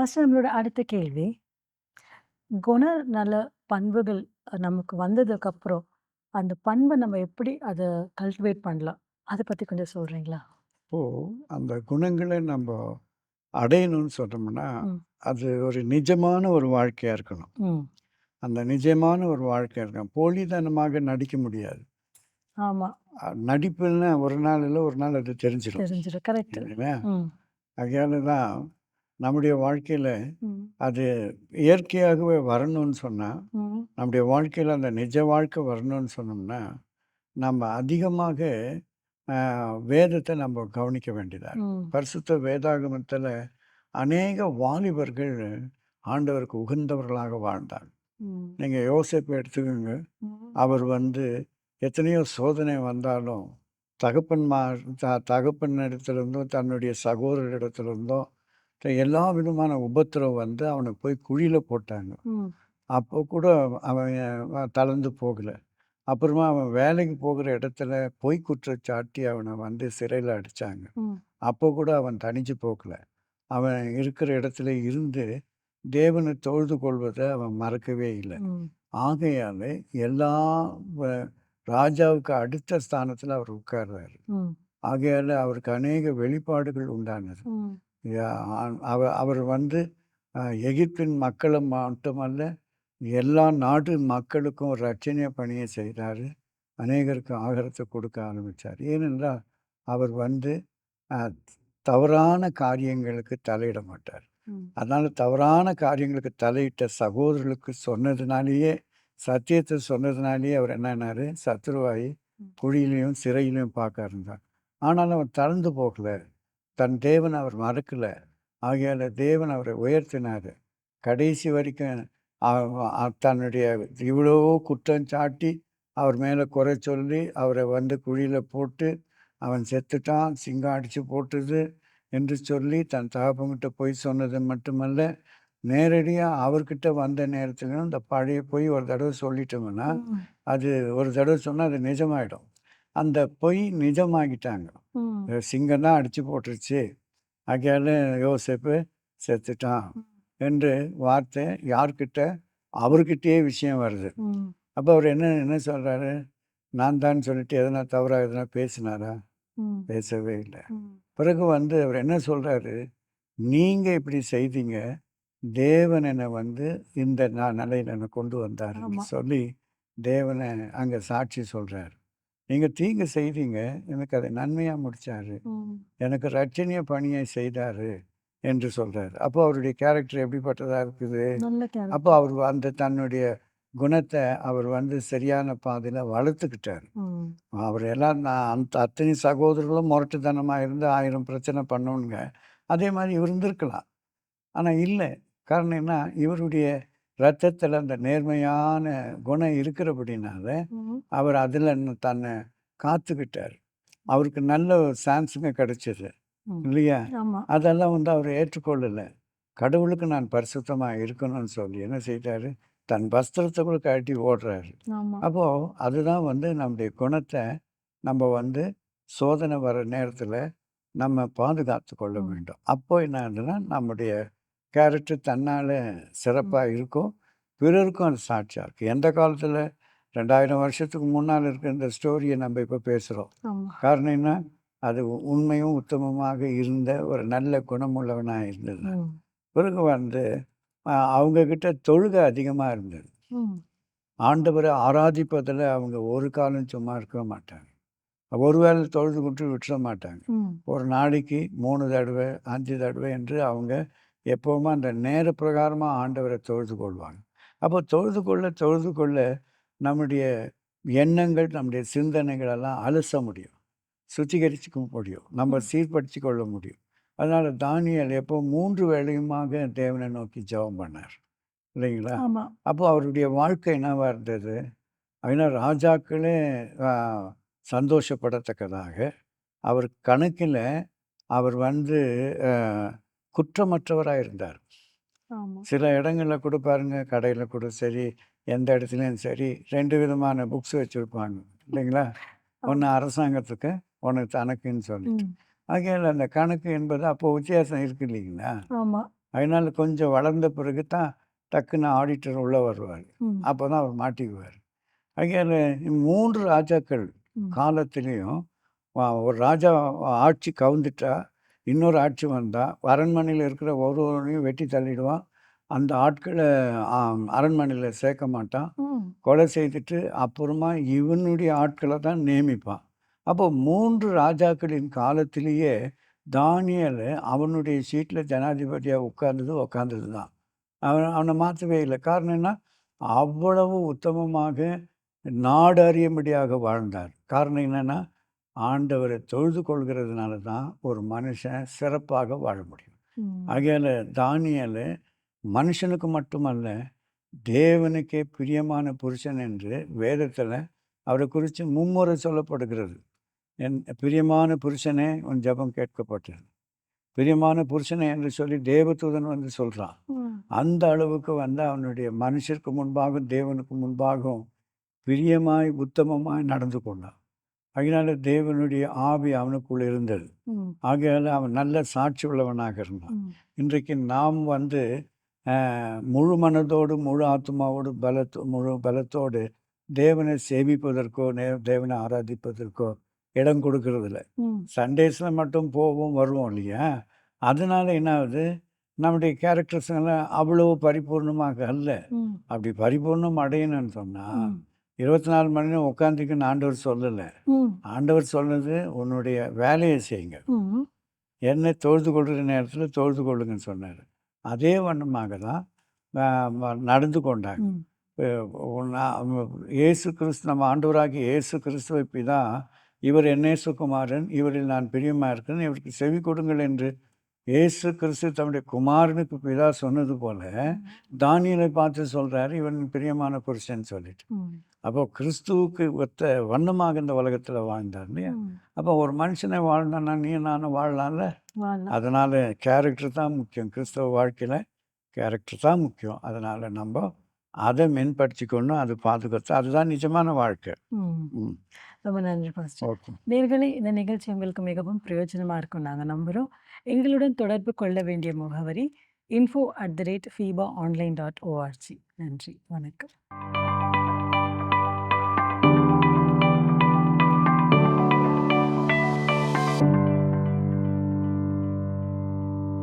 First நம்மளோட அடுத்த கேள்வி, குணநல பண்புகள் நமக்கு வந்ததுக்கப்புறம், அந்த பண்ப நம்ம எப்படி அத கல்டிவேட் பண்ணலாம்? அத பத்தி கொஞ்சம் சொல்றீங்களா? இப்போ அந்த குணங்கள நம்ப அடையணும்னு சொன்னோம்னா, ம், அது ஒரு நிஜமான ஒரு வாழ்க்கையா இருக்கணும். ம். அந்த நிஜமான ஒரு வாழ்க்கையா இருக்கணும். போலித்தனமாக நடிக்க முடியாது. ஆமா. நடிப்புன்னா ஒரு நாள் இல்ல, ஒரு நாள் அது தெரிஞ்சிரும். தெரிஞ்சிரும். கரெக்ட்டு. இல்லைங்களா? ம், ஆகையால தான் நம்முடைய வாழ்க்கையில ம், அது இயற்கையாகவே வரணும்னு சொன்னா, ம், நம்முடைய வாழ்க்கையில அந்த நிஜ வாழ்க்கை வரணும்னு சொன்னோம்னா, நம்ம அதிகமாக வேதத்த நம்ம கவனிக்க வேண்டியதா இருக்கு. ம், பரிசுத்த வேதாகமத்தில அநேக வாலிபர்கள் ஆண்டவருக்கு உகந்தவர்களாக வாழ்ந்தாங்க. ம், நீங்க யோசேப்ப எடுத்துக்கோங்க. ம், அவர் வந்து எத்தனையோ சோதனை வந்தாலும், தகப்பன்மார் தகப்பனிடத்திலிருந்தும், தன்னுடைய சகோதரரிடத்திலிருந்தும் எல்லா விதமான உபத்திரவம் வந்து அவன போய் குழியில போட்டாங்க. ம், அப்போ கூட அவன் தளர்ந்து போகல. அப்புறமா அவன் வேலைக்கு போகிற இடத்துல பொய் குற்றச்சாட்டி அவன வந்து சிறையில அடைச்சாங்க. ம், அப்போ கூட அவன் தணிஞ்சு போகல. அவன் இருக்கிற இடத்துல இருந்து தேவனை தொழுது கொள்வத அவன் மறக்கவே இல்ல. ம், ஆகையால எல்லா வ ராஜாவுக்கு அடுத்த ஸ்தானத்துல அவர் உட்கார்றாரு. ம், ஆகையால அவருக்கு அநேக வெளிப்பாடுகள் உண்டானது. ம், யா அவர் வந்து அ எகிப்தின் மக்கள மட்டுமல்ல, எல்லா நாட்டு மக்களுக்கும் இரட்சணிய பணிய செய்தாரு. அநேகருக்கு ஆகாரத்த கொடுக்க ஆரம்பிச்சாரு. ஏனென்றால், அவர் வந்து அ தவறான காரியங்களுக்கு தலையிட மாட்டார். ம், அதனால தவறான காரியங்களுக்கு தலையிட்ட சகோதரர்களுக்கு சொன்னதுனாலேயே, சத்தியத்த சொன்னதுனாலேயே அவர் என்னானாரு, சத்துருவாயி ம், குழியிலயும், சிறையிலயும் பார்க்க ஆரம்பிச்சார். ஆனாலும் அவர் தளர்ந்து போகல. தன் தேவன அவர் மறக்கல. ஆகையால தேவன் அவரை உயர்த்தினாரு. கடைசி வரைக்கும் தன்னுடைய இவ்வளவோ குற்றம் சாட்டி, அவர் மேல குறை சொல்லி, அவர வந்து குழியில போட்டு, "அவன் செத்துட்டான், சிங்கம் அடிச்சு போட்டுது" என்று சொல்லி, தன் தகப்பன்கிட்ட பொய் சொன்னது மட்டுமல்ல, நேரடியா அவர்கிட்ட வந்த நேரத்திலும் இந்த பழைய பொய் ஒரு தடவ சொல்லிட்டோம்னா, ம், அது ஒரு தடவ சொன்னா அது நிஜமாயிடும். அந்த பொய் நிஜமாக்கிட்டாங்க. ம், சிங்கம் தான் அடிச்சு போட்டுருச்சு. ஆகையால யோசேப்பு செத்துட்டான் ம், என்று வார்த்தை யார்கிட்ட? அவர்கிட்டயே விஷயம் வருது. ம், அப்ப அவரு என்ன என்ன சொல்றாரு? நான் தான் சொல்லிட்டு எதனா தவறா எதனா பேசினாரா? ம், பேசவே இல்ல. ம். பிறகு வந்து அவரு என்ன சொல்றாரு? நீங்க இப்படி செய்தீங்க. தேவன் என்ன வந்து இந்த நிலையில என்ன கொண்டு வந்தார் என்று ஆமா. சொல்லி, தேவன அங்க சாட்சி சொல்றாரு. நீங்க தீங்கு செய்தீங்க. எனக்கு அத நன்மையா முடிச்சாரு. ம். எனக்கு இரட்சணிய பணியை செய்தாரு என்று சொல்றாரு. அப்போ அவருடைய கேரக்டர் எப்படிப்பட்டதா இருக்குது? நல்ல அப்போ கேரக்டர். அவர் அந்த தன்னுடைய குணத்த அவர் வந்து சரியான பாதையில வளர்த்துக்கிட்டாரு. ம், அவர் எல்லாம் நான் அந்த அத்தனை சகோதரர்களும் முரட்டுத்தனமா இருந்து 1000 பிரச்சனை பண்ணவனுங்க. அதே மாரி இவர் இருந்திருக்கலாம். ஆனா இல்ல. காரணம் என்ன? இவருடைய ரத்தத்தில அந்த நேர்மையான குணம் இருக்கிறபடினால, ம், அவர் அதில தன்ன காத்துக்கிட்டாரு. அவருக்கு நல்ல சான்ஸுங்க கிடைச்சது. ம். இல்லையா? ஆமா, அதெல்லாம் வந்து அவர் ஏற்றுக்கொள்ளல. கடவுளுக்கு நான் பரிசுத்தமா இருக்கணும்னு சொல்லி என்ன செய்றாரு, தன் வஸ்திரத்த கூட கழட்டி ஓடுறாரு. ஆமா. அப்போ அதுதான் வந்து நம்முடைய குணத்த நம்ம வந்து சோதனை வர நேரத்தில நம்ம பாதுகாத்து கொள்ள ம், வேண்டும். அப்போ என்ன ஆகுதுன்னா, நம்முடைய கேரக்டர் தன்னால ம். சிறப்பா இருக்கும். பிறருக்கும் அது சாட்சியா இருக்கும். எந்த காலத்தில 2000 வருஷத்துக்கு முன்னால இருக்கிற இந்த ஸ்டோரிய நம்ம இப்ப பேசுறோம். ஆமா. காரணம் என்ன? அது உண்மையும் உத்தமமாக இருந்த ஒரு நல்ல குணமுள்ளவனா இருந்தது. ம், பிறகு வந்து அவங்க கிட்ட தொழுகை அதிகமா இருந்தது. ம், ஆண்டவர ஆராதிப்பதில அவங்க ஒரு காலம் சும்மா இருக்க மாட்டாங்க. ஒரு வேளை தொழுதுவிட்டு விட்டுற மாட்டாங்க. ம், ஒரு நாளைக்கு 3 தடவ, 5 தடவ என்று அவங்க எப்பவுமே அந்த நேர பிரகாரமா ஆண்டவர தொழுது கொள்வாங்க. அப்போ தொழுது கொள்ள நம்முடைய எண்ணங்கள், நம்முடைய சிந்தனைகள் எல்லாம் அலச முடியும். சுத்திகரிச்சுக்க முடியும். நம்ம ம். சீர்படுத்திக் கொள்ள முடியும். அதனால தானியேல் எப்போ 3 வேளையுமாக தேவனை நோக்கி ஜெபம் பண்ணார். இல்லைங்களா? ஆமா. அப்போ அவருடைய வாழ்க்கை என்னவா இருந்தது? ஏன்னா ராஜாக்களே அ சந்தோஷப்படத்தக்கதாக, அவர் கணக்கில அவர் வந்து அ குற்றமற்றவரா இருந்தார். ஆமா. சில இடங்கள்ல கூட பாருங்க, கடையில கூட சரி, எந்த இடத்துலயும் சரி, 2 விதமான புக்ஸ் வச்சிருப்பாங்க. இல்லைங்களா? ஒண்ணு ஆமா. அரசாங்கத்துக்கு, ஒண்ணு தனக்குன்னு சொல்லிட்டு. ம். ஆகையால அந்த கணக்கு என்பது அப்போ வித்தியாசம் இருக்கு இல்லைங்களா? ஆமா. அதனால கொஞ்சம் வளர்ந்த பிறகு தான் டக்குன்னு ஆடிட்டர் உள்ள வருவாரு. ம். அப்பதான் அவர் மாட்டிக்குவாரு. ஆகையால 3 ராஜாக்கள் ம். காலத்திலயும் ஒரு ராஜா ஆட்சி கவுந்துட்டா, இன்னொரு ஆட்சி வந்தா, அரண்மனையில இருக்கிற ஒருவரையும் வெட்டி தள்ளிடுவான். அந்த ஆட்கள அரண்மனையில சேர்க்க மாட்டான். ம். கொலை செய்துட்டு அப்புறமா இவனுடைய ஆட்கள தான் நியமிப்பான். அப்போ 3 ராஜாக்களின் காலத்திலேயே தானியேலு அவனுடைய சீட்ல ஜனாதிபதியா உட்கார்ந்தது தான். அவன மாத்தவே இல்ல. காரணம் என்ன? அவ்வளவு உத்தமமாக நாடு அறியும்படியாக வாழ்ந்தார். காரணம் என்னன்னா, ஆண்டவரை தொழுது கொள்கிறதுனால தான் ஒரு மனுஷன் சிறப்பாக வாழ முடியும். ம். ஆகையால தானியேலு மனுஷனுக்கு மட்டுமல்ல, தேவனுக்கே பிரியமான புருஷன் என்று வேதத்தில அவரை குறித்து மும்முறை சொல்லப்படுகிறது. என் பிரியமான புருஷனே உன் ஜெபம் கேட்கப்பட்டது. பிரியமான புருஷனே என்று சொல்லி தேவதூதன் வந்து சொல்றான். ம். அந்த அளவுக்கு வந்து அவனுடைய மனுஷருக்கு முன்பாகவும், தேவனுக்கு முன்பாகவும் பிரியமாய், உத்தமமாய் நடந்து கொண்டான். அதனால தேவனுடைய ஆவி அவனுக்குள் இருந்தது. ம். ஆகையால அவன் நல்ல சாட்சி உள்ளவனாக இருந்தான். ம். இன்றைக்கு நாம் வந்து முழு மனதோடு, முழு ஆத்துமாவோடு, முழு பலத்தோடு தேவனை சேவிப்பதற்கோ, தேவனை ஆராதிப்பதற்கோ இடம் கொடுக்கறதில்ல. ம். சண்டேஸில் மட்டும் போவோம், வருவோம் இல்லையா? அதனால என்ன ஆகுது? நம்முடைய கேரக்டர்ஸ்லாம் அவ்வளோ பரிபூர்ணமாக அல்ல. ம். அப்படி பரிபூர்ணம் அடையணும்னு சொன்னா, ம். 24 மணி நேரம் உட்காந்துக்குன்னு ஆண்டவர் சொல்லல. ம். ஆண்டவர் சொன்னது, உன்னுடைய வேலைய செய்யுங்க. ம். என்னை தொழுது கொள்கிற நேரத்தில தொழுது கொள்ளுங்கன்னு சொன்னாரு. அதே வண்ணமாக தான் அ ம நடந்து கொண்டாங்க. ம். இயேசு கிறிஸ்து நம்ம ஆண்டவராகிய இயேசு கிறிஸ்துவை பிதா, இவர் என் நேசகுமாரன், இவரில் நான் பிரியமா இருக்கிறேன், இவருக்கு செவி கொடுங்கள் என்று இயேசு கிறிஸ்து தம்முடைய குமாரனுக்கு பிதா சொன்னது போல, தானியேலை பார்த்து சொல்றாரு, இவன் பிரியமான புருஷன் சொல்லிட்டு. ம். அப்போ கிறிஸ்துவுக்கு ஒத்த வண்ணமாக இந்த உலகத்துல வாழ்ந்தார் இல்லையா? ம். அப்போ ஒரு மனுஷனே வாழ்ந்தான்னா நீயும் நானும் வாழலாம்ல? வாழலாம். அதனால கேரக்டர் தான் முக்கியம். கிறிஸ்தவ வாழ்க்கையில கேரக்டர் தான் முக்கியம். அதனால நம்ப அத மேம்படுத்திக்கணும். அது பாதுகாத்து அதுதான் நிஜமான வாழ்க்கை. ம். ம். ரொம்ப நன்றி பாஸ்டர். ஓகே. நேயர்களே, இந்த நிகழ்ச்சி உங்களுக்கு மிகவும் பிரயோஜனமா இருக்கும் நாங்க நம்புறோம். எங்களுடன் தொடர்பு கொள்ள வேண்டிய முகவரி info@febaonline.org. நன்றி. வணக்கம்.